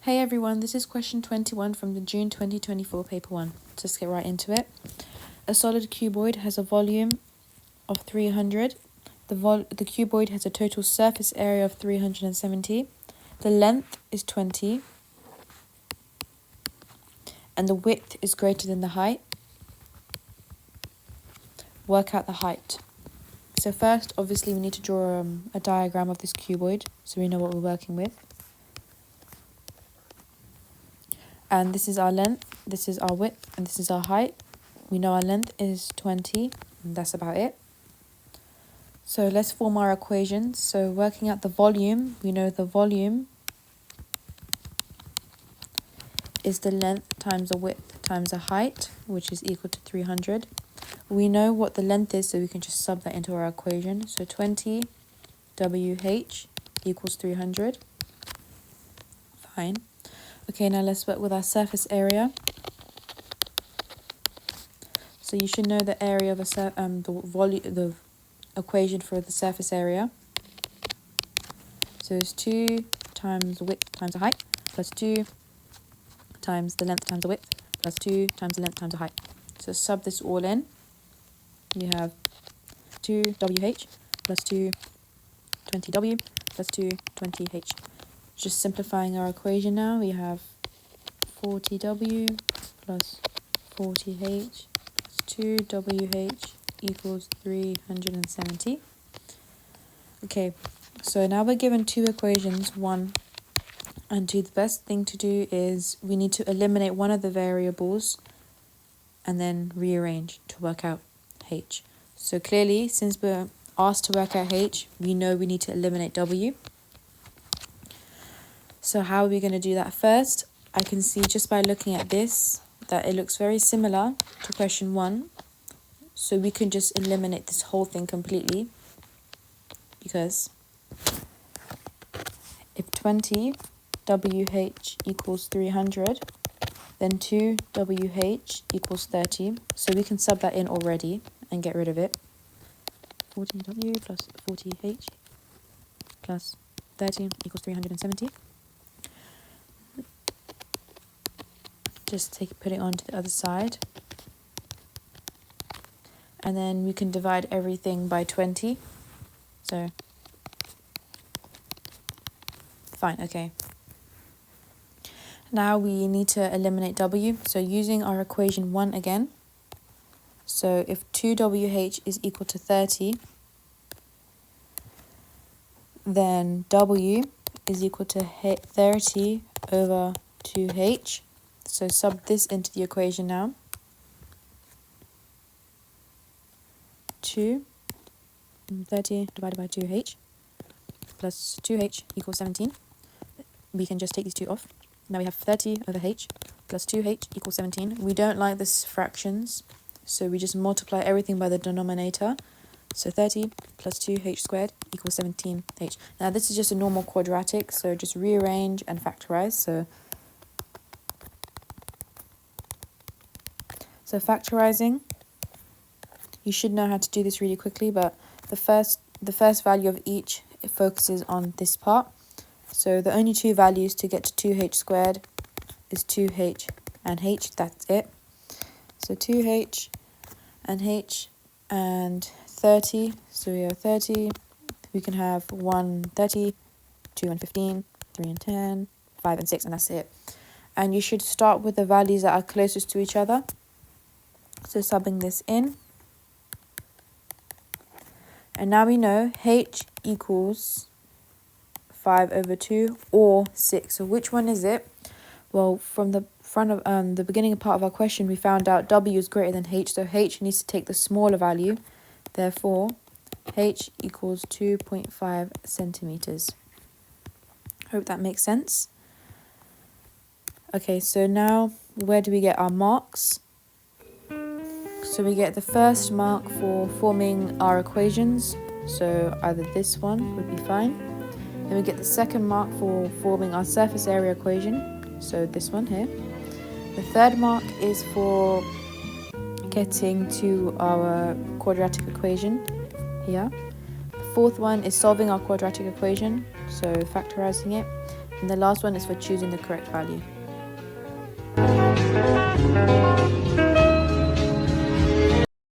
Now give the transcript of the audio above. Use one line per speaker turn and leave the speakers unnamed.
Hey everyone, this is question 21 from the June 2024 paper 1. Let's get right into it. A solid cuboid has a volume of 300. The cuboid has a total surface area of 370. The length is 20. And the width is greater than the height. Work out the height. So first, obviously, we need to draw a diagram of this cuboid so we know what we're working with. And this is our length, this is our width, and this is our height. We know our length is 20, and that's about it. So let's form our equations. So working out the volume, we know the volume is the length times the width times the height, which is equal to 300. We know what the length is, so we can just sub that into our equation. So 20 WH equals 300. Fine. Okay, now let's work with our surface area. So you should know the area of the equation for the surface area. So it's 2 times the width times the height plus 2 times the length times the width plus 2 times the length times the height. So sub this all in. We have 2WH plus 2 20W plus 2 20H. Just simplifying our equation now, we have 40W plus 40H plus 2WH equals 370. Okay, so now we're given two equations, 1 and 2. The best thing to do is we need to eliminate one of the variables and then rearrange to work out H. So clearly, since we're asked to work out H, we know we need to eliminate W. So how are we going to do that? First, I can see just by looking at this that it looks very similar to question 1. So we can just eliminate this whole thing completely, because if 20 WH equals 300, then 2 WH equals 30. So we can sub that in already and get rid of it. 40W plus 40H plus 30 equals 370. Just put it onto the other side. And then we can divide everything by 20. So, fine, okay. Now we need to eliminate W. So using our equation 1 again. So if 2WH is equal to 30, then W is equal to 30 over 2H. So sub this into the equation now. 2 30 divided by 2H plus 2H equals 17. We can just take these two off. Now we have 30 over H plus 2H equals 17. We don't like this fractions, so we just multiply everything by the denominator. So 30 plus 2H squared equals 17H. Now this is just a normal quadratic, so just rearrange and factorize. So factorizing, you should know how to do this really quickly, but the first value of each, it focuses on this part. So the only two values to get to 2H squared is 2H and H, that's it. So 2H and H and 30, so we have 30, we can have 1 30, 2 and 15, 3 and 10, 5 and 6, and that's it. And you should start with the values that are closest to each other. So subbing this in. And now we know H equals 5 over 2 or 6. So which one is it? Well, from the front of the beginning part of our question, we found out W is greater than H. So H needs to take the smaller value. Therefore, H equals 2.5 centimeters. Hope that makes sense. Okay, so now where do we get our marks? So we get the first mark for forming our equations. So either this one would be fine. Then we get the second mark for forming our surface area equation. So this one here. The third mark is for getting to our quadratic equation here. The fourth one is solving our quadratic equation, so factorizing it. And the last one is for choosing the correct value.